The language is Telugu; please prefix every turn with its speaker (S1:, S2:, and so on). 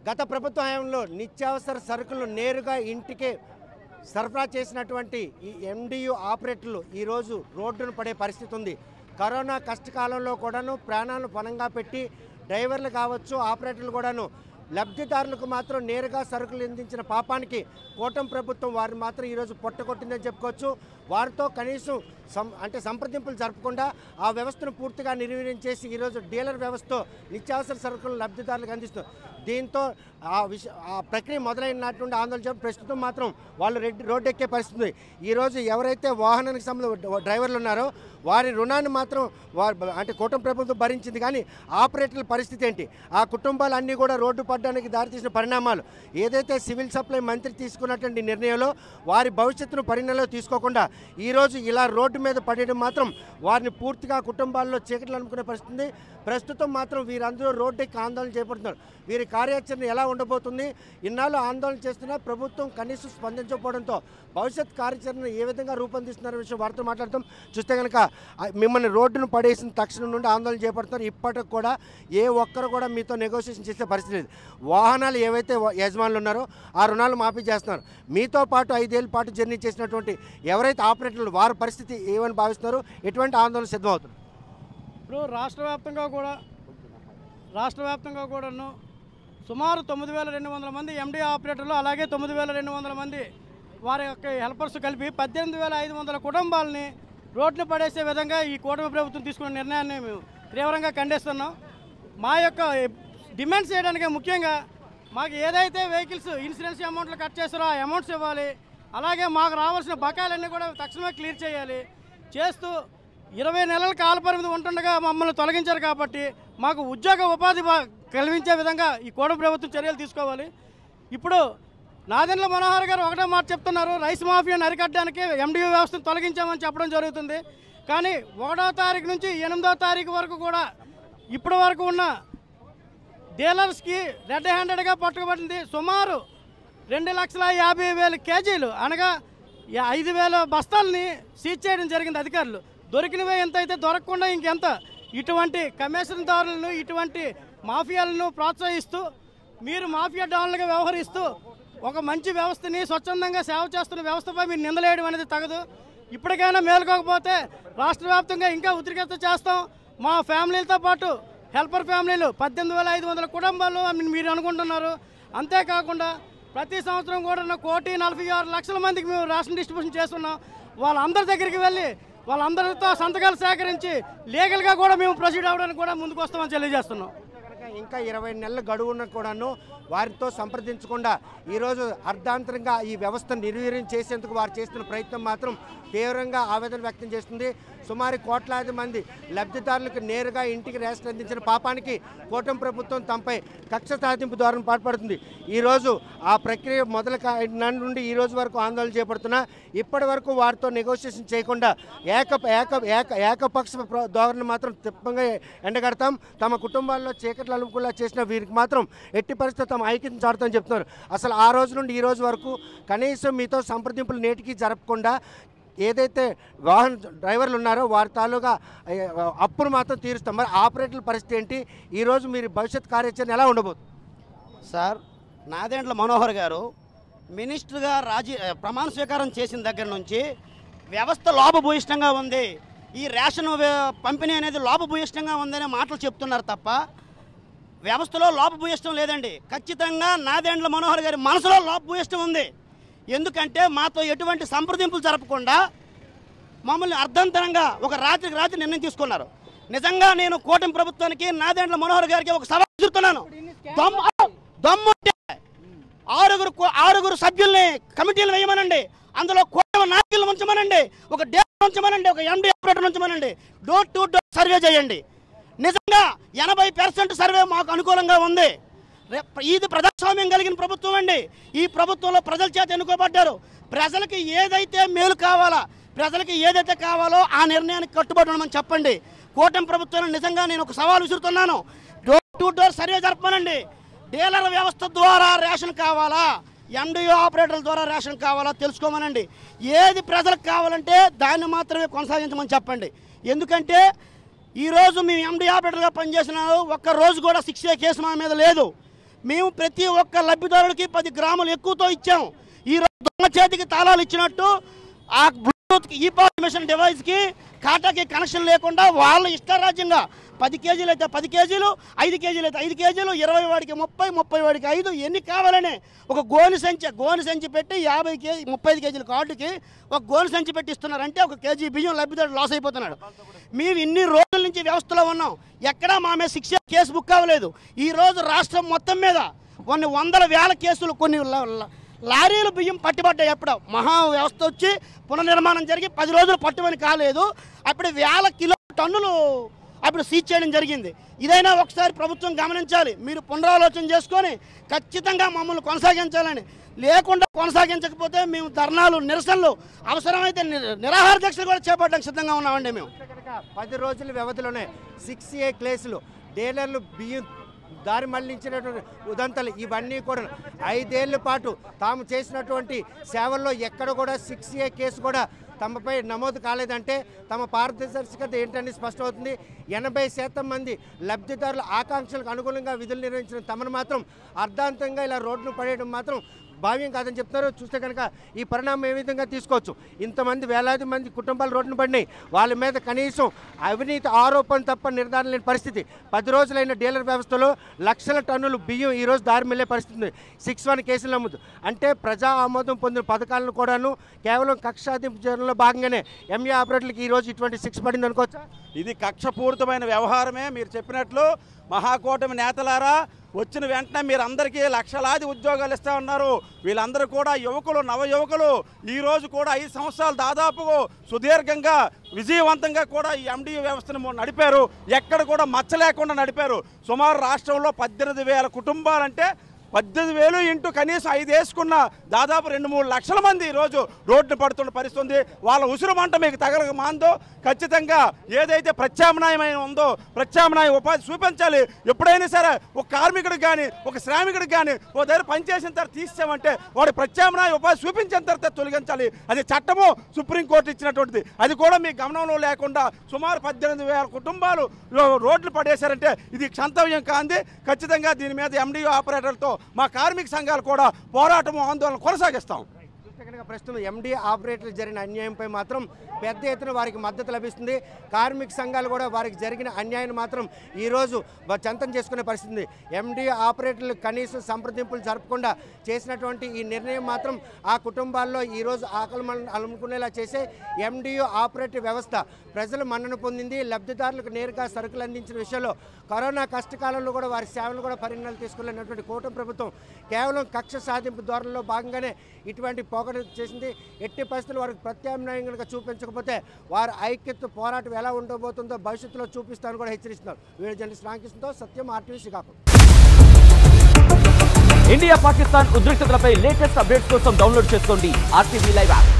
S1: గత ప్రభుత్వ హయాంలో నిత్యావసర సరుకులు నేరుగా ఇంటికే సరఫరా చేసినటువంటి ఈ ఎండియు ఆపరేటర్లు ఈరోజు రోడ్డును పడే పరిస్థితి ఉంది. కరోనా కష్టకాలంలో కూడాను ప్రాణాలను పణంగా పెట్టి డ్రైవర్లు కావచ్చు, ఆపరేటర్లు కూడాను లబ్ధిదారులకు మాత్రం నేరుగా సరుకులు అందించిన పాపానికి కూటమి ప్రభుత్వం వారిని మాత్రం ఈరోజు పొట్టగొట్టిందని చెప్పుకోవచ్చు. వారితో కనీసం సంప్రదింపులు జరపకుండా ఆ వ్యవస్థను పూర్తిగా నిర్వీర్యం చేసి ఈరోజు డీలర్ వ్యవస్థతో నిత్యావసర సరుకులు లబ్ధిదారులకు అందిస్తుంది. దీంతో ఆ ప్రక్రియ మొదలైన నాటి నుండి ఆందోళన చేయడం ప్రస్తుతం మాత్రం వాళ్ళు రోడ్డు ఎక్కే పరిస్థితి. ఈరోజు ఎవరైతే వాహనానికి సంబంధించిన డ్రైవర్లు ఉన్నారో వారి రుణాన్ని మాత్రం కూటమి ప్రభుత్వం భరించింది, కానీ ఆపరేటర్ల పరిస్థితి ఏంటి? ఆ కుటుంబాలన్నీ కూడా రోడ్డు పడడానికి దారితీసిన పరిణామాలు ఏదైతే సివిల్ సప్లై మంత్రి తీసుకున్నటువంటి నిర్ణయంలో వారి భవిష్యత్తును పరిగణనలో తీసుకోకుండా ఈరోజు ఇలా రోడ్డు మీద పడేయడం మాత్రం వారిని పూర్తిగా కుటుంబాల్లో చీకట్లు అనుకునే పరిస్థితి. ప్రస్తుతం మాత్రం వీరందరూ రోడ్డు ఎక్కి ఆందోళన చేపడుతున్నారు. వీరి కార్యాచరణ ఎలా ఉండబోతుంది? ఇన్నాళ్ళు ఆందోళన చేస్తున్నా ప్రభుత్వం కనీసం స్పందించకపోవడంతో భవిష్యత్ కార్యాచరణ ఏ విధంగా రూపొందిస్తున్న విషయం వారితో మాట్లాడతాం. చూస్తే కనుక మిమ్మల్ని రోడ్డును పడేసిన తక్షణం నుండి ఆందోళన చేపడుతున్నారు. ఇప్పటికి కూడా ఏ ఒక్కరు కూడా మీతో నెగోషియేషన్ చేసే పరిస్థితి లేదు. వాహనాలు ఏవైతే యజమానులు ఉన్నారో ఆ రుణాలు మాఫీ చేస్తున్నారు. మీతో పాటు 5 ఏళ్ల పాటు జర్నీ చేసినటువంటి ఎవరైతే ఆపరేటర్లు వారి పరిస్థితి ఏమని భావిస్తున్నారు? ఎటువంటి ఆందోళన సిద్ధమవుతుంది?
S2: ఇప్పుడు రాష్ట్ర వ్యాప్తంగా కూడాను సుమారు 9,200 మంది ఎండి ఆపరేటర్లు, అలాగే 9,200 మంది వారి యొక్క హెల్పర్స్ కలిపి 18,500 కుటుంబాలని రోడ్డును పడేసే విధంగా ఈ కూటమి ప్రభుత్వం తీసుకున్న నిర్ణయాన్ని మేము తీవ్రంగా ఖండిస్తున్నాం. మా యొక్క డిమాండ్స్ చేయడానికి ముఖ్యంగా మాకు ఏదైతే వెహికల్స్ ఇన్సూరెన్స్ అమౌంట్లు కట్ చేస్తారో ఆ అమౌంట్స్ ఇవ్వాలి, అలాగే మాకు రావాల్సిన బకాయిలన్నీ కూడా తక్షణమే క్లియర్ చేయాలి. చేస్తూ 20 నెలల కాలపరిమితి ఉంటుండగా మమ్మల్ని తొలగించారు కాబట్టి మాకు ఉద్యోగ ఉపాధి కల్పించే విధంగా ఈ కూటమి ప్రభుత్వం చర్యలు తీసుకోవాలి. ఇప్పుడు నాదెండ్ల మనోహర్ గారు ఒకటే మాట చెప్తున్నారు, రైస్ మాఫియాను అరికట్టడానికి ఎండియు వ్యవస్థను తొలగించామని చెప్పడం జరుగుతుంది. కానీ 1వ తారీఖు నుంచి 8వ తారీఖు వరకు కూడా ఇప్పటి వరకు ఉన్న డీలర్స్కి రెడ్ హ్యాండెడ్గా పట్టుకోబడింది. సుమారు 2,50,000 కేజీలు అనగా 5,000 బస్తాలని సీజ్ చేయడం జరిగింది అధికారులు. దొరికినవే ఎంత అయితే దొరకకుండా ఇంకెంత. ఇటువంటి కమిషన్దారులను, ఇటువంటి మాఫియాలను ప్రోత్సహిస్తూ మీరు మాఫియా డాన్లుగా వ్యవహరిస్తూ ఒక మంచి వ్యవస్థని స్వచ్ఛందంగా సేవ చేస్తున్న వ్యవస్థపై మీరు నిందలేయడం అనేది తగదు. ఇప్పటికైనా మేలుకోకపోతే రాష్ట్ర వ్యాప్తంగా ఇంకా ఉద్రిక్తత చేస్తాం. మా ఫ్యామిలీలతో పాటు హెల్పర్ ఫ్యామిలీలు 18,500 కుటుంబాలు మీరు అనుకుంటున్నారు. అంతేకాకుండా ప్రతి సంవత్సరం కూడా 1,46,00,000 మందికి మేము రేషన్ డిస్ట్రిబ్యూషన్ చేస్తున్నాం. వాళ్ళందరి దగ్గరికి వెళ్ళి వాళ్ళందరితో సంతకాలు సేకరించి లీగల్గా కూడా మేము ప్రొసీడ్ అవ్వడానికి కూడా ముందుకు వస్తామని తెలియజేస్తున్నాం.
S1: ఇంకా 20 నెలల గడువున్న కూడాను వారితో సంప్రదించకుండా ఈరోజు అర్ధాంతరంగా ఈ వ్యవస్థను నిర్వీర్యం చేసేందుకు వారు చేస్తున్న ప్రయత్నం మాత్రం తీవ్రంగా ఆవేదన వ్యక్తం చేస్తుంది. సుమారు కోట్లాది మంది లబ్ధిదారులకు నేరుగా ఇంటికి రేషన్ అందించిన పాపానికి కూటమి ప్రభుత్వం తమపై కక్ష సాధింపు ద్వారా పాటుపడుతుంది. ఈరోజు ఆ ప్రక్రియ నుండి ఈ రోజు వరకు ఆందోళన చేపడుతున్నా ఇప్పటి వరకు వారితో నెగోషియేషన్ చేయకుండా ఏకపక్ష ధోరణి మాత్రం తిప్పంగా ఎండగడతాం. తమ కుటుంబాల్లో చీకట్లు అలుముకులా చేసిన వీరికి మాత్రం ఎట్టి పరిస్థితి తమ ఐక్యతను చాటుతామని చెప్తున్నారు. అసలు ఆ రోజు నుండి ఈ రోజు వరకు కనీసం మీతో సంప్రదింపులు నేటికి జరపకుండా ఏదైతే వాహన డ్రైవర్లు ఉన్నారో వారి తాలూగా అప్పును మాత్రం తీరుస్తాం. మరి ఆపరేటర్ల పరిస్థితి ఏంటి? ఈరోజు మీరు భవిష్యత్ కార్యాచరణ ఎలా ఉండబోతుంది?
S3: సార్, నాదెండ్ల మనోహర్ గారు మినిస్టర్గా ప్రమాణ స్వీకారం చేసిన దగ్గర నుంచి వ్యవస్థ లోపభూయిష్టంగా ఉంది, ఈ రేషన్ పంపిణీ అనేది లోపభూయిష్టంగా ఉందనే మాటలు చెప్తున్నారు తప్ప వ్యవస్థలో లోపభూయిష్టం లేదండి. ఖచ్చితంగా నాదెండ్ల మనోహర్ గారి మనసులో లోపభూయిష్టం ఉంది. ఎందుకంటే మాతో ఎటువంటి సంప్రదింపులు జరపకుండా మమ్మల్ని అర్ధంతరంగా ఒక రాత్రికి రాత్రి నిర్ణయం తీసుకున్నారు. నిజంగా నేను కూటమి ప్రభుత్వానికి నాదెండ్ల మనోహర్ గారికి ఒక సవాల్ విసురుతున్నాను. దమ్ముంటే ఆరుగురు సభ్యుల్ని కమిటీలు వేయమనండి, అందులో కూటమి నాయకులను ఉంచమనండి, ఒక డీలర్ ఉంచమనండి, ఒక ఎండి ఆపరేటర్ ఉంచమనండి, డోర్ టు డోర్ సర్వే చేయండి. నిజంగా 80% సర్వే మాకు అనుకూలంగా ఉంది. ఇది ప్రజాస్వామ్యం కలిగిన ప్రభుత్వం అండి. ఈ ప్రభుత్వంలో ప్రజల చేత ఎన్నుకోబడ్డారు. ప్రజలకి ఏదైతే మేలు కావాలా, ప్రజలకి ఏదైతే కావాలో ఆ నిర్ణయానికి కట్టుబడి ఉండమని చెప్పండి. కూటమి ప్రభుత్వాన్ని నిజంగా నేను ఒక సవాల్ విసురుతున్నాను. డోర్ టు డోర్ సర్వే జరపమనండి. డీలర్ వ్యవస్థ ద్వారా రేషన్ కావాలా, ఎండియు ఆపరేటర్ల ద్వారా రేషన్ కావాలా తెలుసుకోమనండి. ఏది ప్రజలకు కావాలంటే దాన్ని మాత్రమే కొనసాగించమని చెప్పండి. ఎందుకంటే ఈరోజు మేము ఎండి ఆపరేటర్గా పనిచేసిన ఒక్క రోజు కూడా 6A కేసు మా మీద లేదు. మేము ప్రతి ఒక్క లబ్ధిదారుడికి 10 గ్రాములు ఎక్కువతో ఇచ్చాం. ఈరోజు దొంగ చేతికి తాళాలు ఇచ్చినట్టు ఆ బ్లూటూత్ ఈ-పాస్ మిషన్ డివైస్కి ఖాతాకి కనెక్షన్ లేకుండా వాళ్ళ ఇష్టారాజ్యంగా 10 కేజీలు అయితే 10 కేజీలు, 5 కేజీలు అయితే 5 కేజీలు, 20 వాడికి 30, 30 వాడికి 5 ఎన్ని కావాలని ఒక గోను సంచి పెట్టి 35 కేజీల కార్డుకి ఒక గోను సంచి పెట్టి ఇస్తున్నారంటే 1 కేజీ బియ్యం లబ్ధిదారుడు లాస్ అయిపోతున్నాడు. మేము ఇన్ని రోజుల నుంచి వ్యవస్థలో ఉన్నాం, ఎక్కడా మా మీద శిక్ష కేసు బుక్ అవ్వలేదు. ఈరోజు రాష్ట్రం మొత్తం మీద కొన్ని వందల వేల కేసులు, కొన్ని లారీలు బియ్యం పట్టుబడ్డాయి. ఎప్పుడు మహా వ్యవస్థ వచ్చి పునర్నిర్మాణం జరిగి 10 రోజులు పట్టుమని కాలేదు, అప్పుడు 1000 కిలో టన్నులు అప్పుడు సీజ్ చేయడం జరిగింది. ఇదైనా ఒకసారి ప్రభుత్వం గమనించాలి. మీరు పునరాలోచన చేసుకొని ఖచ్చితంగా మమ్మల్ని కొనసాగించాలని, లేకుండా కొనసాగించకపోతే మేము ధర్నాలు, నిరసనలు, అవసరమైతే నిరాహార దీక్షలు కూడా చేపట్టడానికి సిద్ధంగా ఉన్నామండి. మేము
S1: 10 రోజుల వ్యవధిలోనే 6A కేసులు, డీలర్లు బియ్యం దారి మళ్లించినటువంటి ఉదంతాలు ఇవన్నీ కూడా 5 ఏళ్ల పాటు తాము చేసినటువంటి సేవల్లో ఎక్కడ కూడా 6A కేసు కూడా తమపై నమోదు కాలేదంటే తమ పారదర్శకత ఏంటని స్పష్టమవుతుంది. 80% మంది లబ్ధిదారుల ఆకాంక్షలకు అనుగుణంగా విధులు నిర్వహించిన తమను మాత్రం అర్ధాంతంగా ఇలా రోడ్లు పడేయడం మాత్రం భావ్యం కాదని చెప్తారు. చూస్తే కనుక ఈ పరిణామం ఏ విధంగా తీసుకోవచ్చు? ఇంతమంది వేలాది మంది కుటుంబాలు రోడ్డును పడినాయి, వాళ్ళ మీద కనీసం అవినీతి ఆరోపణ తప్ప నిర్ధారణ లేని పరిస్థితి. 10 రోజులైన డీలర్ వ్యవస్థలో లక్షల టన్నులు బియ్యం ఈరోజు దారి మిల్లే పరిస్థితి ఉంది. 61 కేసులు నమోదు అంటే ప్రజా ఆమోదం పొందిన పథకాలను కూడాను కేవలం కక్ష సాధింపు చర్యల్లో భాగంగానే ఎంఏ ఆపరేటర్లకు ఈరోజు ఇటువంటి శిక్ష పడింది అనుకోవచ్చా?
S4: ఇది కక్షపూరితమైన వ్యవహారమే. మీరు చెప్పినట్లు మహాకూటమి నేతలారా, వచ్చిన వెంటనే మీరు అందరికీ లక్షలాది ఉద్యోగాలు ఇస్తా ఉన్నారు. వీళ్ళందరూ కూడా యువకులు, నవ యువకులు. ఈరోజు కూడా 5 సంవత్సరాలు దాదాపు సుదీర్ఘంగా విజయవంతంగా కూడా ఈ ఎండియు వ్యవస్థను నడిపారు. ఎక్కడ కూడా మచ్చ లేకుండా నడిపారు. సుమారు రాష్ట్రంలో 18,000 కుటుంబాలంటే 18,000 ఇంటూ కనీసం 5 వేసుకున్న దాదాపు 2-3 లక్షల మంది ఈరోజు రోడ్డు పడుతున్న పరిస్థితి ఉంది. వాళ్ళ ఉసురు మంట మీకు తగలక మాందో ఖచ్చితంగా ఏదైతే ప్రత్యామ్నాయమైన ఉందో ప్రత్యామ్నాయ ఉపాధి చూపించాలి. ఎప్పుడైనా సరే ఒక కార్మికుడికి కానీ ఒక శ్రామికుడికి కానీ ఓ దగ్గర పనిచేసిన తర్వాత తీసామంటే వాడి ప్రత్యామ్నాయ ఉపాధి చూపించిన తర్వాత తొలగించాలి. అది చట్టము సుప్రీంకోర్టు ఇచ్చినటువంటిది. అది కూడా మీ గమనంలో లేకుండా సుమారు 18,000 కుటుంబాలు రోడ్లు పడేశారంటే ఇది క్షంతవ్యం కాంది. ఖచ్చితంగా దీని మీద ఎండియు ఆపరేటర్లతో మా కార్మిక సంఘాలు కూడా పోరాటము, ఆందోళన కొనసాగిస్తాం.
S1: ప్రస్తుతం ఎండి ఆపరేటర్లు జరిగిన అన్యాయంపై మాత్రం పెద్ద ఎత్తున వారికి మద్దతు లభిస్తుంది. కార్మిక సంఘాలు కూడా వారికి జరిగిన అన్యాయాన్ని మాత్రం ఈరోజు చంతం చేసుకునే పరిస్థితి ఉంది. ఎండి ఆపరేటర్లు కనీసం సంప్రదింపులు జరపకుండా చేసినటువంటి ఈ నిర్ణయం మాత్రం ఆ కుటుంబాల్లో ఈరోజు ఆకలి అనుకునేలా చేసే ఎండియు ఆపరేటివ్ వ్యవస్థ ప్రజలు మన్నన పొందింది. లబ్ధిదారులకు నేరుగా సరుకులు అందించిన విషయంలో కరోనా కష్టకాలంలో కూడా వారి సేవలు కూడా పరిణామాలు తీసుకున్నటువంటి కూటమి ప్రభుత్వం కేవలం కక్ష సాధింపు ధోరణిలో భాగంగానే ఇటువంటి పోకడ చేసింది. ఎట్టి పరిస్థితులు వారికి ప్రత్యామ్నాయంగా చూపించకపోతే వారి ఐక్యత పోరాటం ఎలా ఉండబోతుందో భవిష్యత్తులో చూపిస్తామని కూడా హెచ్చరిస్తున్నారు. వీడియో జర్నలిస్ట్ రామకృష్ణతో సత్యం, RTV శ్రీకాకుళం.
S5: ఇండియా పాకిస్తాన్ ఉద్రిక్తతలపై లేటెస్ట్ అప్డేట్స్ కోసం డౌన్లోడ్ చేసుకోండి RTV లైవ్ యాప్.